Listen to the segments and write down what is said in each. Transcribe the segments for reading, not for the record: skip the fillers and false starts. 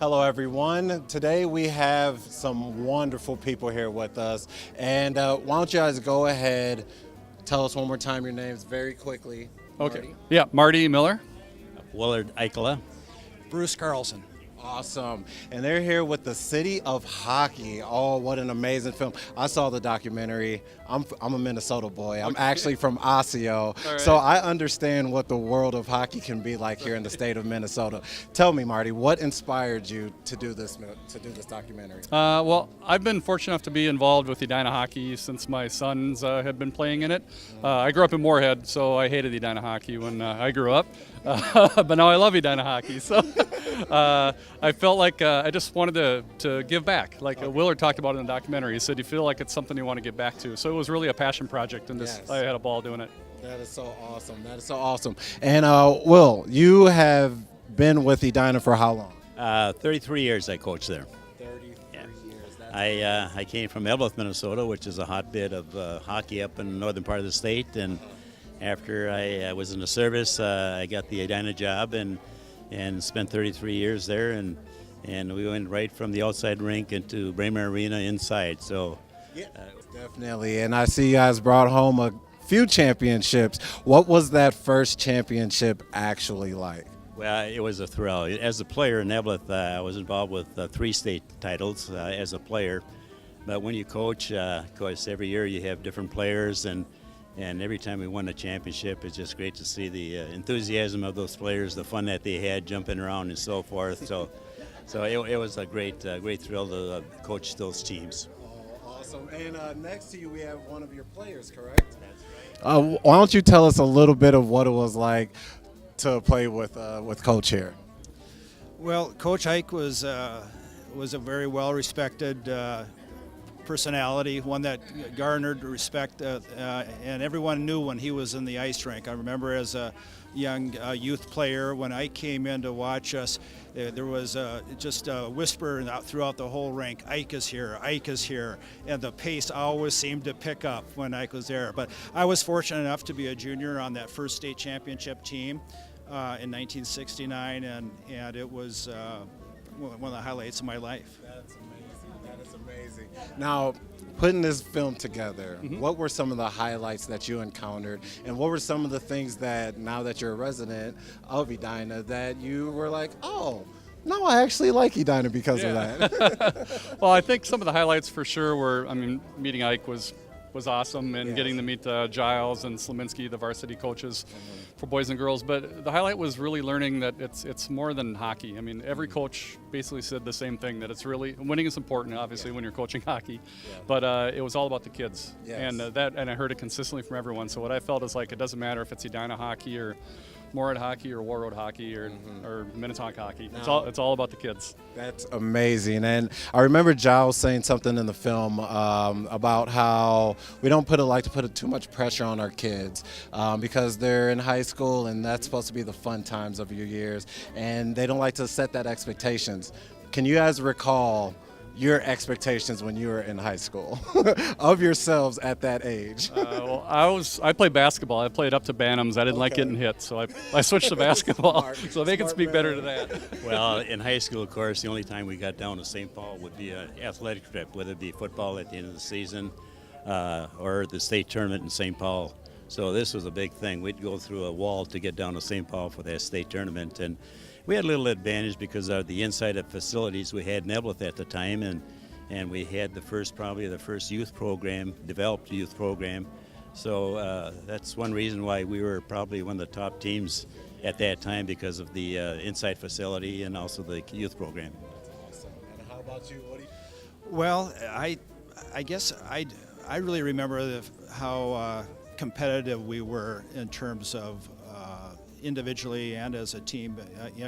Hello, everyone. Today we have some wonderful people here with us. And why don't you guys go ahead, tell us one more time your names very quickly. Okay. Marty. Yeah, Marty Miller. Willard Eichela. Bruce Carlson. Awesome. And they're here with the City of Hockey. Oh, what an amazing film. I saw the documentary. I'm a Minnesota boy. I'm actually from Osseo. right. So I understand what the world of hockey can be like here in the state of Minnesota. Tell me, Marty, what inspired you to do this documentary? Well, I've been fortunate enough to be involved with Edina hockey since my sons had been playing in it. I grew up in Moorhead, so I hated Edina hockey when I grew up. But now I love Edina hockey. So I felt like I just wanted to give back. Like Willard talked about in the documentary. He said you feel like it's something you want to get back to. So it was really a passion project, and Yes. I had a ball doing it. That is so awesome. That is so awesome. And Will, you have been with Edina for how long? 33 years I coached there. 33 years. That's I came from Evelyn, Minnesota, which is a hotbed of hockey up in the northern part of the state. And after I was in the service, I got the Edina job and spent 33 years there. And we went right from the outside rink into Braemar Arena inside. So yeah, definitely. And I see you guys brought home a few championships. What was that first championship actually like? well, it was a thrill. As a player in Evelyn, I was involved with 3 state titles as a player. But when you coach, of course, every year you have different players, and every time we won a championship, it's just great to see the enthusiasm of those players, the fun that they had jumping around and so forth. So it was a great thrill to coach those teams. Oh, awesome. And next to you, we have one of your players, correct? That's right. Why don't you tell us a little bit of what it was like to play with Coach here? Well, Coach Ike was a very well-respected personality, one that garnered respect, and everyone knew when he was in the ice rink. I remember as a young youth player, when Ike came in to watch us, there was just a whisper throughout the whole rink, Ike is here, Ike is here, and the pace always seemed to pick up when Ike was there. But I was fortunate enough to be a junior on that first state championship team in 1969, and it was one of the highlights of my life. That's amazing. That is amazing. Now, putting this film together, what were some of the highlights that you encountered, and what were some of the things that, now that you're a resident of Edina, that you were like, oh, no, I actually like Edina because of that? Well, I think some of the highlights for sure were, meeting Ike was awesome, and getting to meet Giles and Slaminski, the varsity coaches for boys and girls. But the highlight was really learning that it's more than hockey. I mean, every coach basically said the same thing, that it's really, winning is important, obviously, when you're coaching hockey, but it was all about the kids. And and I heard it consistently from everyone. So what I felt is like, it doesn't matter if it's Edina hockey or Moorhead hockey or War Road hockey or Minnetonka hockey. It's all about the kids. That's amazing. And I remember Giles saying something in the film about how we don't like to put too much pressure on our kids because they're in high school, and that's supposed to be the fun times of your years, and they don't like to set that expectations. Can you guys recall your expectations when you were in high school of yourselves at that age? Well, I played basketball. I played up to Bantams. I didn't like getting hit, so I switched to basketball. So they can speak better to that. Well, in high school, of course, the only time we got down to St. Paul would be an athletic trip, whether it be football at the end of the season or the state tournament in St. Paul. So this was a big thing. We'd go through a wall to get down to St. Paul for that state tournament. And we had a little advantage because of the inside of facilities we had in Evelyn at the time, and we had probably the first youth program, developed youth program. So that's one reason why we were probably one of the top teams at that time, because of the inside facility and also the youth program. That's awesome. And how about you, Woody? Well, I guess I really remember how competitive we were in terms of individually and as a team.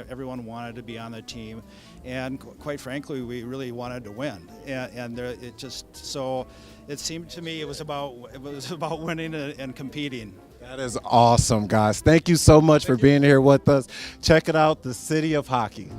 Everyone wanted to be on the team, and quite frankly, we really wanted to win. And it seemed to me it was about winning and competing. That is awesome, guys. Thank you so much for being here with us. Check it out, the City of Hockey.